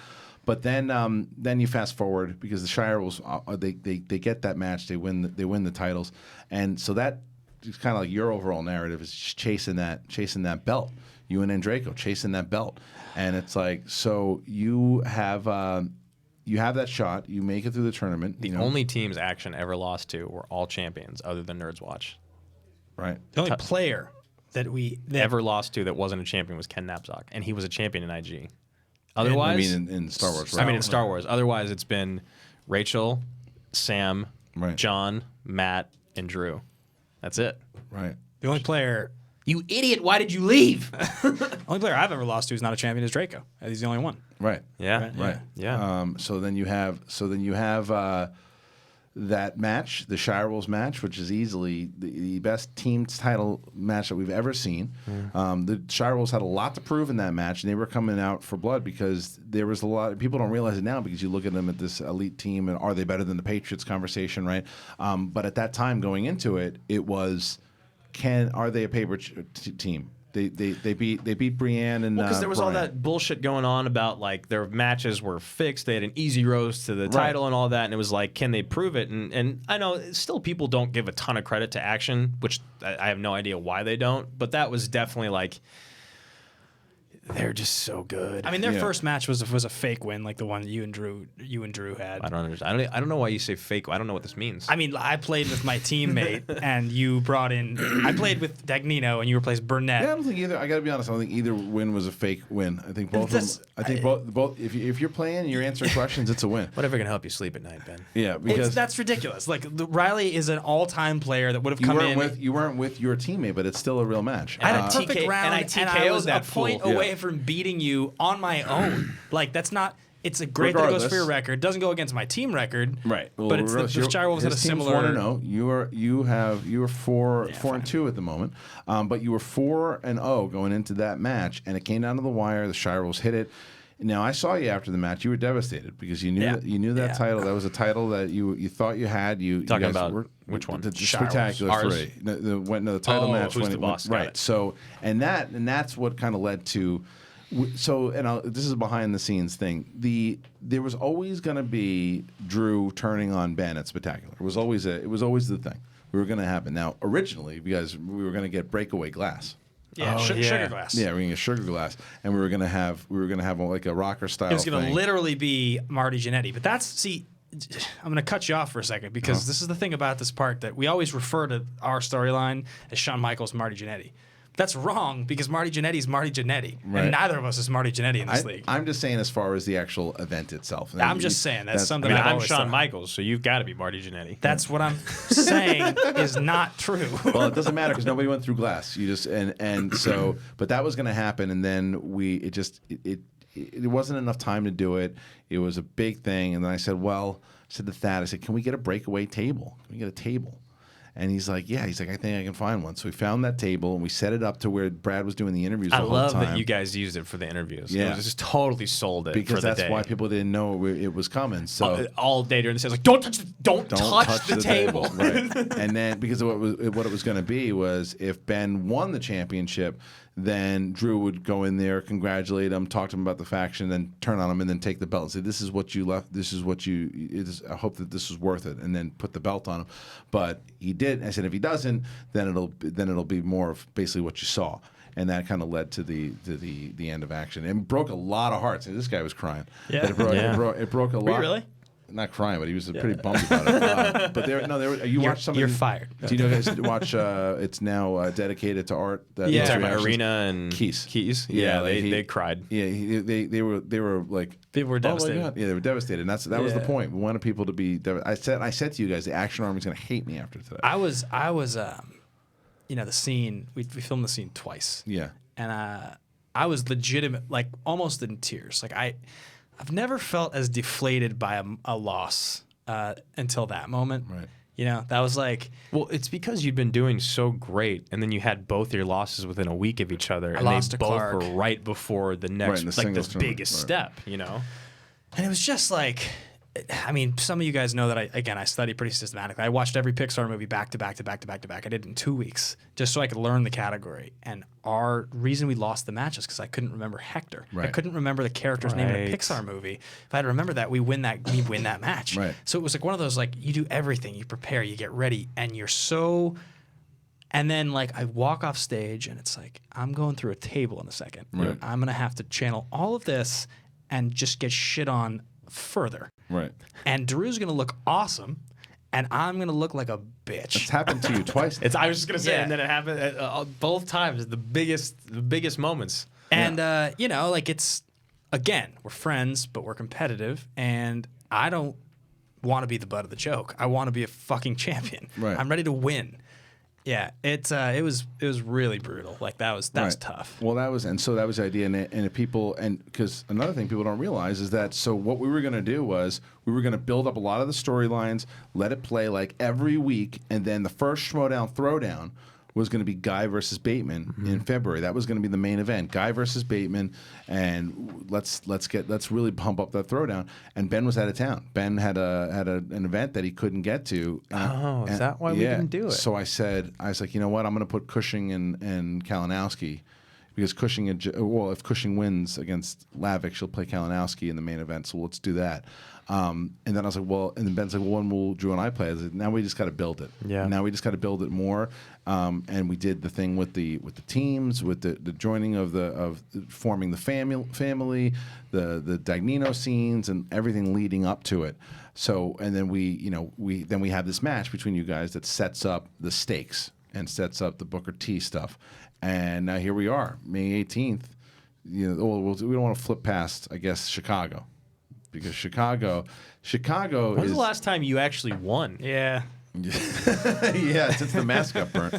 But then you fast forward because the Shire was they get that match. They win the titles, and so that is kind of like your overall narrative is just chasing that belt. You and Andrejko chasing that belt, and it's like so you have that shot. You make it through the tournament. The only teams Action ever lost to were all champions, other than Nerds Watch. Right. The only player that ever lost to that wasn't a champion was Ken Napzok, and he was a champion in IG. Otherwise, I mean in Star Wars. Right? I mean in Star Wars. Otherwise, it's been Rachel, Sam, right. John, Matt, and Drew. That's it. Right. The only player. You idiot! Why did you leave? The only player I've ever lost to who's not a champion is Draco. He's the only one. Right. Yeah. Right. Yeah. So then you have that match, the Shire Wolves match, which is easily the best team title match that we've ever seen. The Shire Wolves had a lot to prove in that match, and they were coming out for blood because there was a lot. People don't realize it now because you look at them at this elite team, and are they better than the Patriots conversation, right? But at that time going into it, it was, are they a paper team? They beat Brienne and because there was all Brian. that bullshit going on about like their matches were fixed. They had an easy rose to the title and all that, and it was like, can they prove it? And I know still people don't give a ton of credit to Action, which I have no idea why they don't. But that was definitely like they're just so good. I mean, their first match was a fake win, like the one that you and Drew had. I don't understand. I don't know why you say fake. I don't know what this means. I mean, I played with my teammate, and you brought in. I played with Dagnino, and you replaced Burnett. Yeah, I don't think either. I got to be honest. I don't think either win was a fake win. I think both. I think both. If you're playing and you're answering questions, it's a win. Whatever can help you sleep at night, Ben. Yeah, because that's ridiculous. Like Riley is an all-time player that would have come in. You weren't with your teammate, but it's still a real match. I had a perfect round, and I TKO'd was that a point fool. away from beating you on my own. Like that's not. It's a great that it goes for your record. Doesn't go against my team record. Right. Well, but it's the Shire Wolves had a similar. 1-0. You were 4-2 at the moment, but you were 4-0 going into that match, and it came down to the wire. The Shire Wolves hit it. Now I saw you after the match. You were devastated because you knew that title. That was a title that you thought you had. Talking about which one? The Spectacular Three. The title match. Who's the boss? Right. So that's what kind of led to. So this is a behind the scenes thing. There was always going to be Drew turning on Ben at Spectacular. It was always the thing. We were going to happen. Now originally, because we were going to get breakaway glass. Yeah, sugar glass. Yeah, we're gonna get sugar glass, and we were gonna have like a rocker style. It was gonna thing. literally be Marty Jannetty, but I'm gonna cut you off for a second because this is the thing about this part that we always refer to our storyline as Shawn Michaels, Marty Jannetty. That's wrong because Marty Jannetty is Marty Jannetty, and neither of us is Marty Jannetty in this league. I'm just saying as far as the actual event itself. I'm just saying that's something. I'm Shawn Michaels, so you've got to be Marty Jannetty. That's what I'm saying is not true. Well, it doesn't matter because nobody went through glass. You just so, but that was going to happen, and then it wasn't enough time to do it. It was a big thing, and then I said to Thad, I said, can we get a breakaway table? Can we get a table? And he's like, I think I can find one. So we found that table and we set it up to where Brad was doing the interviews the whole time. I love that you guys used it for the interviews. Yeah. It was just totally sold it because for the that's day. why people didn't know it was coming. So all day during the sales, like don't touch the table. Right. And then because what it was going to be was if Ben won the championship, then Drew would go in there, congratulate him, talk to him about the faction, then turn on him, and then take the belt and say, "This is what you left. This is what you. I hope that this is worth it," and then put the belt on him. But he did. I said, if he doesn't, then it'll be more of basically what you saw, and that kind of led to the end of Action and broke a lot of hearts. And this guy was crying. Yeah. It broke a lot. Were you really? not crying, but he was pretty bummed about it. But you watched some. You're fired. Do you know guys watch? It's now dedicated to art. That You talking about Arena and Keys. Yeah, they cried. Yeah, they were like People were devastated. Oh my God. Yeah, they were devastated, and that was the point. We wanted people to be. I said to you guys, the Action Army's going to hate me after today. I was, the scene. We filmed the scene twice. Yeah, and I was legitimate, like almost in tears. Like I've never felt as deflated by a loss until that moment. Right. That was like. Well, it's because you'd been doing so great, and then you had both your losses within a week of each other, and lost they to both Clark. were right before the next, like the biggest step, And it was just like, I mean, some of you guys know that I study pretty systematically. I watched every Pixar movie back to back to back to back to back. I did it in 2 weeks just so I could learn the category. And our reason we lost the match is because I couldn't remember Hector. Right. I couldn't remember the character's name in a Pixar movie. If I had remembered that, we win that match. Right. So it was like one of those, like, you do everything, you prepare, you get ready, and you're so. And then, like, I walk off stage, and it's like, I'm going through a table in a second. Right. I'm going to have to channel all of this and just get shit on further. Right. And Drew's going to look awesome, and I'm going to look like a bitch. It's happened to you twice. I was just gonna say, Yeah. and then it happened both times. The biggest moments. And like, it's, again, we're friends, but we're competitive, and I don't want to be the butt of the joke. I want to be a fucking champion. Right. I'm ready to win. Yeah, it was really brutal. Like that was tough. Well, that was the idea, and people, and because another thing people don't realize is that what we were going to do was we were going to build up a lot of the storylines, let it play like every week, and then the first Schmoedown Throwdown was going to be Ghai versus Bateman in February. That was going to be the main event, Ghai versus Bateman, and let's really pump up that Throwdown. And Ben was out of town. Ben had an event that he couldn't get to. Is that why we didn't do it? So I was like, you know what? I'm going to put Cushing and Kalinowski. Because Cushing, if Cushing wins against Lavick, she'll play Kalinowski in the main event. So let's do that. And then I was like, well, and then Ben's like, well, when will Drew and I play? I was like, now we just got to build it. Yeah. Now we just got to build it more. And we did the thing with the teams, with the joining of forming the family, the Dagnino scenes, and everything leading up to it. So, and then we have this match between you guys that sets up the stakes and sets up the Booker T stuff. And now here we are, May 18th. We don't want to flip past, I guess, Chicago, because Chicago When's is the last time you actually won? Yeah. yeah, since the mask got burnt.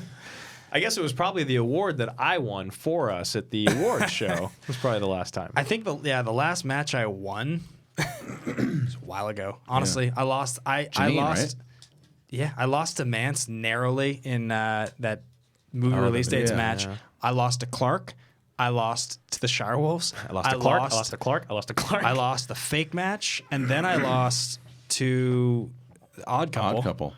I guess it was probably the award that I won for us at the award show. Was probably the last time. I think the last match I won was a while ago. Honestly, yeah. I lost. I lost. Right? Yeah, I lost to Mance narrowly in that movie release dates match. Yeah. I lost to Clark. I lost to the Shirewolves. I lost to Clark. I lost to Clark. I lost to Clark. I lost the fake match, and then I lost to Odd Couple.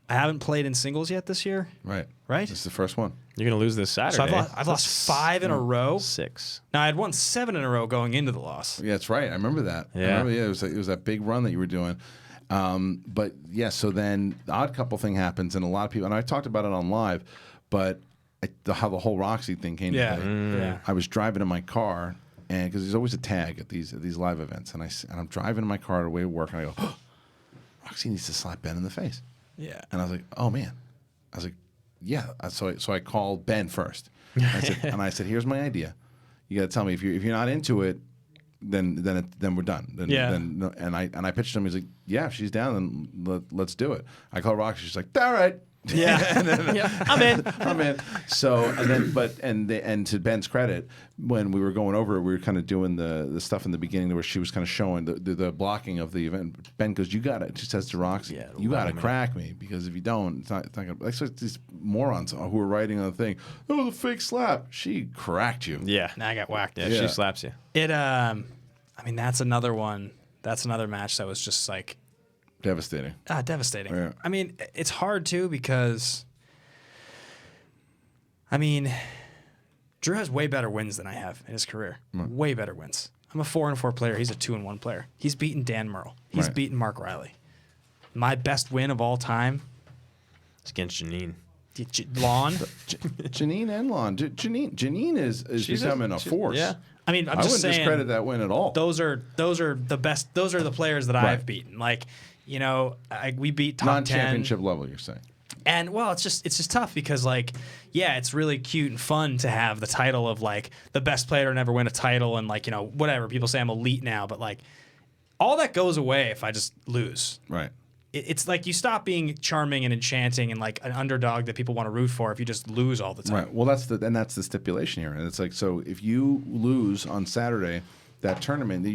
I haven't played in singles yet this year. Right. Right? This is the first one. You're going to lose this Saturday. So I've lost 5 in a row. 6. Now, I had won 7 in a row going into the loss. Yeah, that's right. I remember that. Yeah. It was that big run that you were doing. But, yeah, so then the Odd Couple thing happens, and a lot of people, and I talked about it on live, but how the whole Roxy thing came together. Yeah. I was driving in my car, and because there's always a tag at these live events, and I'm driving in my car on the way to work, and I go, oh, Roxy needs to slap Ben in the face. Yeah. And I was like, oh man. I was like, yeah. So I called Ben first. And I said, here's my idea. You got to tell me if you're not into it, then we're done. And I pitched him. He's like, yeah, if she's down, then let's do it. I called Roxy. She's like, all right. Yeah. Yeah. I'm in. So and to Ben's credit, when we were going over it, we were kind of doing the stuff in the beginning where she was kind of showing the blocking of the event. Ben goes, you got it. She says to Roxy, you got to crack me, because if you don't, it's not gonna. Like these morons who are writing on the thing. Oh, the fake slap. She cracked you. Yeah. Now I got whacked. Yeah, she slaps you. I mean, that's another one. That's another match that was just like. Devastating. Devastating. Yeah. I mean, it's hard too because, I mean, Drew has way better wins than I have in his career. Right. Way better wins. I'm a 4-4 player. He's a 2-1 player. He's beaten Dan Merle. He's beaten Mark Riley. My best win of all time. It's against Janine. Lawn. Janine and Lon. Janine is becoming a force. Yeah. I mean, I'm I just wouldn't saying. discredit that win at all. Those are the best. Those are the players that I've beaten. Like, we beat top 10. Non-championship level, you're saying. And well, it's just tough because like, yeah, it's really cute and fun to have the title of like the best player to never win a title and like, whatever. People say I'm elite now, but like all that goes away if I just lose. Right. It's like you stop being charming and enchanting and like an underdog that people want to root for if you just lose all the time. Right. Well, that's the stipulation here, and it's like, so if you lose on Saturday, that tournament,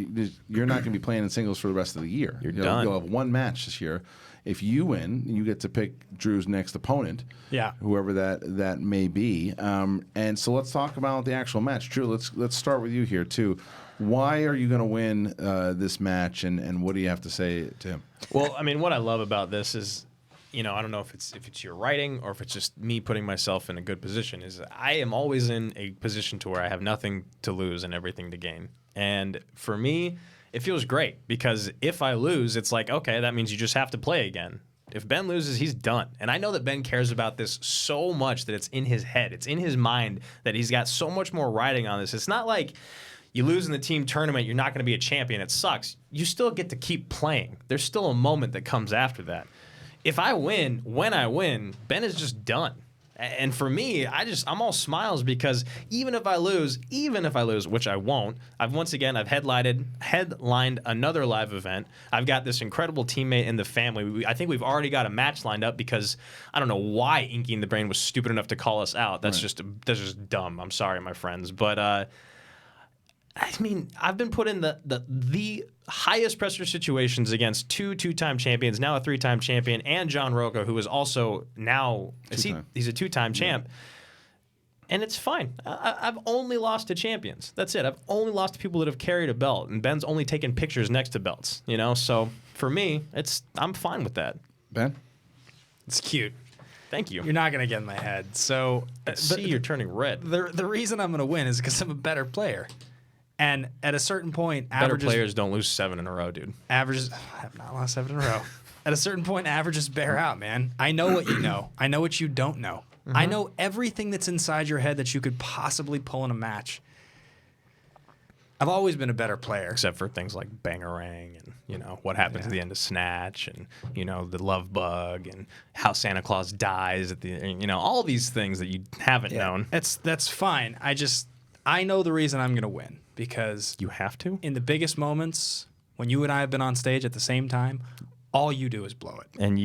you're not going to be playing in singles for the rest of the year. You're done. You'll have one match this year. If you win, you get to pick Drew's next opponent. Yeah. Whoever that may be. And so let's talk about the actual match. Drew, let's start with you here too. Why are you going to win this match, and what do you have to say to him? Well, I mean, what I love about this is, I don't know if it's your writing or if it's just me putting myself in a good position, is I am always in a position to where I have nothing to lose and everything to gain. And for me, it feels great because if I lose, it's like, okay, that means you just have to play again. If Ben loses, he's done. And I know that Ben cares about this so much that it's in his head. It's in his mind that he's got so much more riding on this. It's not like you lose in the team tournament, you're not going to be a champion. It sucks. You still get to keep playing. There's still a moment that comes after that. If I win, when I win, Ben is just done. And for me, I'm all smiles because even if I lose, which I won't, I've headlined another live event. I've got this incredible teammate in the family. I think we've already got a match lined up because I don't know why Inky and the Brain was stupid enough to call us out. That's just dumb. I'm sorry, my friends, but I mean, I've been put in the highest pressure situations against two-time champions, now a 3-time champion, and John Rocco, who is also now he's a 2-time champ. And it's fine. I've only lost to champions. That's it. I've only lost to people that have carried a belt, and Ben's only taken pictures next to belts. So for me, I'm fine with that. Ben? It's cute. Thank you. You're not gonna get in my head. So See, you're turning red. The reason I'm gonna win is because I'm a better player. And at a certain point, Better players don't lose 7 in a row, dude. Averages. I have not lost 7 in a row. At a certain point, averages bear out, man. I know what you know. I know what you don't know. Mm-hmm. I know everything that's inside your head that you could possibly pull in a match. I've always been a better player. Except for things like Bangarang and, what happens at the end of Snatch and, the love bug and how Santa Claus dies at the, all these things that you haven't known. That's fine. I know the reason I'm going to win. Because you have to? In the biggest moments, when you and I have been on stage at the same time, all you do is blow it. And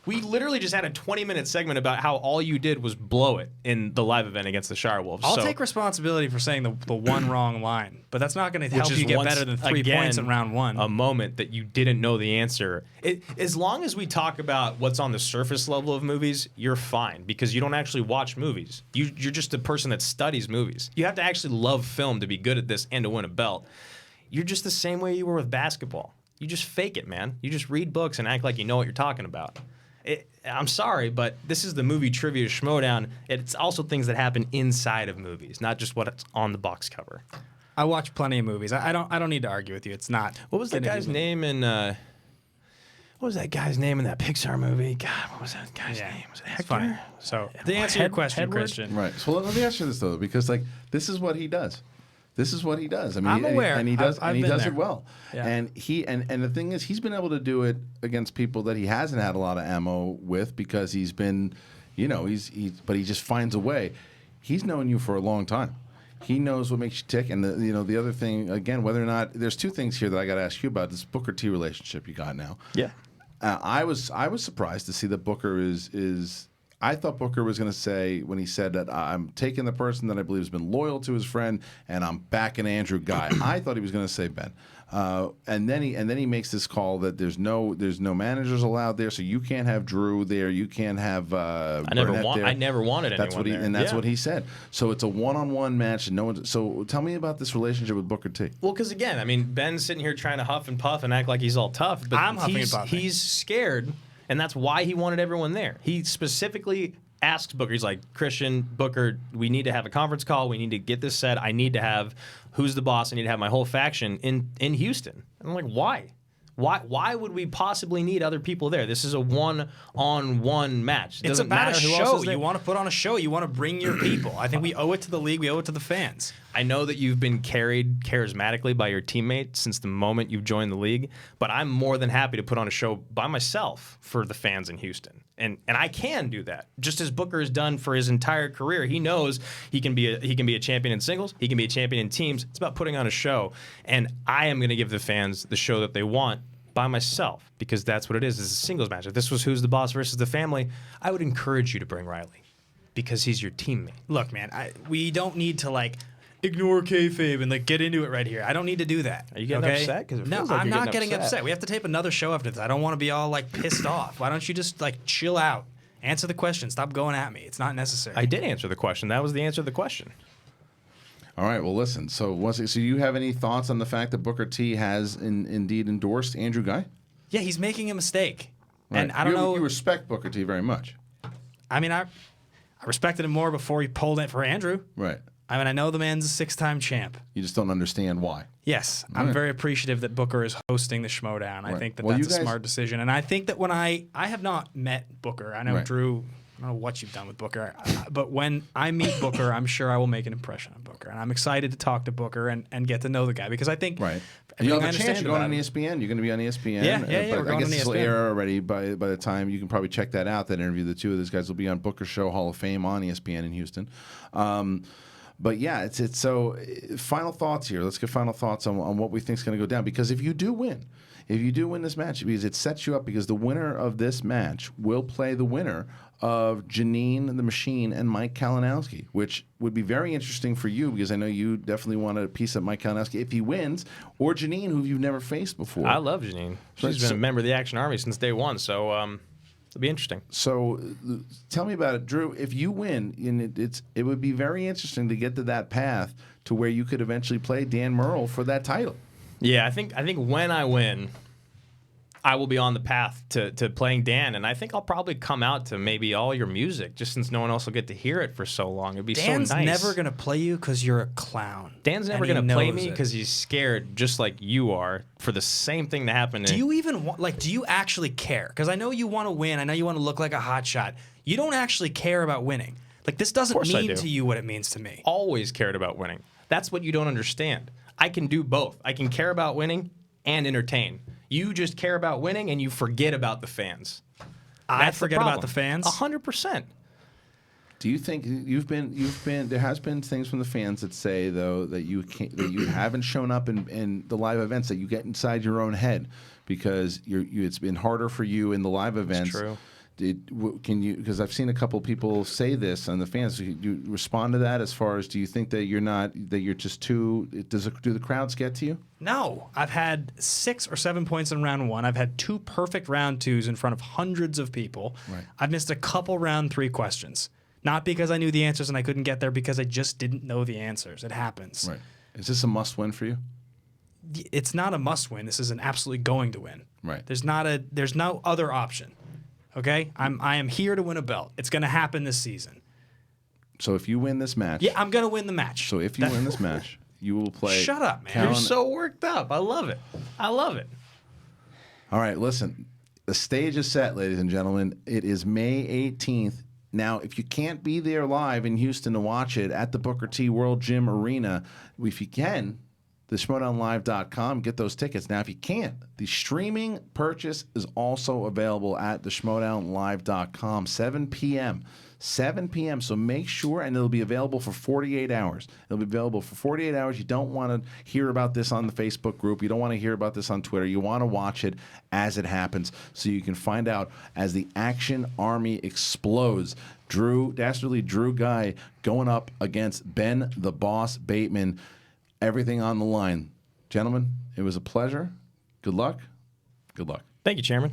we literally just had a 20-minute segment about how all you did was blow it in the live event against the Shirewolves. I'll take responsibility for saying the one wrong line, but that's not going to help you get better than 3 points in round 1. A moment that you didn't know the answer. As long as we talk about what's on the surface level of movies, you're fine because you don't actually watch movies. You're just a person that studies movies. You have to actually love film to be good at this and to win a belt. You're just the same way you were with basketball. You just fake it, man. You just read books and act like you know what you're talking about. I'm sorry, but this is the Movie Trivia Schmoedown. It's also things that happen inside of movies, not just what's on the box cover. I watch plenty of movies. I don't need to argue with you. It's not. What was that guy's name in? What was that guy's name in that Pixar movie? God, what was that guy's name? Was it Hector? Fine. So to answer your question, Kristian. Right. So let me ask you this though, because this is what he does. This is what he does. I mean, I'm aware, and he does, I've and he does there. it well. Yeah. And the thing is, he's been able to do it against people that he hasn't had a lot of ammo with because he's been, but he just finds a way. He's known you for a long time. He knows what makes you tick. And the other thing, again, whether or not there's 2 things here that I got to ask you about this Booker T relationship you got now. Yeah. I was surprised to see that Booker is. I thought Booker was going to say when he said that I'm taking the person that I believe has been loyal to his friend and I'm backing Andrew Ghai. I thought he was going to say Ben, and then he makes this call that there's no managers allowed there, so you can't have Drew there, you can't have I never wanted anyone there. That's what he said. So it's a one-on-one match, and no one. So tell me about this relationship with Booker T. Well, because again, I mean, Ben's sitting here trying to huff and puff and act like he's all tough, but I'm huffing and puffing. He's scared. And that's why he wanted everyone there. He specifically asks Booker, he's like, Kristian, Booker, we need to have a conference call. We need to get this set. I need to have who's the boss. I need to have my whole faction in Houston. And I'm like, why? Why would we possibly need other people there? This is a one-on-one match. It's Doesn't about a matter who else show. is there. You want to put on a show. You want to bring your people. I think we owe it to the league. We owe it to the fans. I know that you've been carried charismatically by your teammates since the moment you've joined the league, but I'm more than happy to put on a show by myself for the fans in Houston. And I can do that, just as Booker has done for his entire career. He knows he can be a champion in singles. He can be a champion in teams. It's about putting on a show, and I am going to give the fans the show that they want by myself, because that's what it is. It's a singles match. If this was Who's the Boss versus the Family, I would encourage you to bring Riley because he's your teammate. Look, man, we don't need to ignore kayfabe and get into it right here. I don't need to do that. Are you getting upset? 'Cause it No, feels like I'm you're not getting upset. We have to tape another show after this. I don't want to be all pissed off. Why don't you just chill out, answer the question, stop going at me. It's not necessary. I did answer the question. That was the answer to the question. All right. Well, listen. So you have any thoughts on the fact that Booker T has indeed endorsed Andrew Ghai? Yeah, he's making a mistake, Right. and I don't know. You respect Booker T very much. I mean, I respected him more before he pulled it for Andrew. Right. I mean, I know the man's a 6-time champ. You just don't understand why. Yes, I'm very appreciative that Booker is hosting the Schmoedown. I think that's a smart decision. And I think that when I have not met Booker. I know, Drew, I don't know what you've done with Booker. But when I meet Booker, I'm sure I will make an impression on Booker. And I'm excited to talk to Booker and get to know the guy. Because I think... Right. You'll have a chance. You're going on ESPN. You're going to be on ESPN. Yeah, but we're going I guess on this will ESPN. air already by the time you can probably check that out. That interview, the two of those guys will be on Booker Show Hall of Fame on ESPN in Houston. But yeah, it's so. Final thoughts here. Let's get final thoughts on what we think is going to go down. Because if you do win this match, because it sets you up, because the winner of this match will play the winner of Janine the Machine and Mike Kalinowski, which would be very interesting for you, because I know you definitely want a piece of Mike Kalinowski if he wins, or Janine, who you've never faced before. I love Janine. She's been a member of the Action Army since day one, so it'll be interesting. So tell me about it, Drew. If you win, and it would be very interesting to get to that path to where you could eventually play Dan Murrell for that title. Yeah, I think when I win, I will be on the path to playing Dan, and I think I'll probably come out to maybe all your music, just since no one else will get to hear it for so long. It'd be Dan's so nice. never going to play you because you're a clown. Dan's never going to play me because he's scared, just like you are, for the same thing to happen. Do you even want, do you actually care? Because I know you want to win. I know you want to look like a hotshot. You don't actually care about winning. This doesn't mean to you what it means to me. Always cared about winning. That's what you don't understand. I can do both. I can care about winning and entertain. You just care about winning and you forget about the fans. I forget about the fans? 100%. Do you think there has been things from the fans that say, though, that you haven't shown up in the live events, that you get inside your own head because it's been harder for you in the live events? That's true. Because I've seen a couple people say this on the fans. Do you respond to that? As far as, do you think that you're just too? Do the crowds get to you? No, I've had 6 or 7 points in round 1. I've had 2 perfect round 2s in front of hundreds of people. Right. I've missed a couple round 3 questions, not because I knew the answers and I couldn't get there, because I just didn't know the answers. It happens. Right. Is this a must-win for you? It's not a must-win. This is an absolutely going to win. Right. There's no other option. Okay, I am here to win a belt. It's going to happen this season. So if you win this match, yeah, I'm going to win the match. So if you win this match, you will play. Shut up, man! You're so worked up. I love it. I love it. All right, listen. The stage is set, ladies and gentlemen. It is May 18th. Now, if you can't be there live in Houston to watch it at the Booker T World Gym Arena, if you can, the SchmoedownLive.com, get those tickets. Now, if you can't, the streaming purchase is also available at the SchmoedownLive.com, 7 p.m. 7 p.m. So make sure, and it'll be available for 48 hours. It'll be available for 48 hours. You don't want to hear about this on the Facebook group. You don't want to hear about this on Twitter. You want to watch it as it happens so you can find out as the Action Army explodes. Dastardly Drew Ghai going up against Ben the Boss Bateman. Everything on the line. Gentlemen, it was a pleasure. Good luck. Good luck. Thank you, Chairman.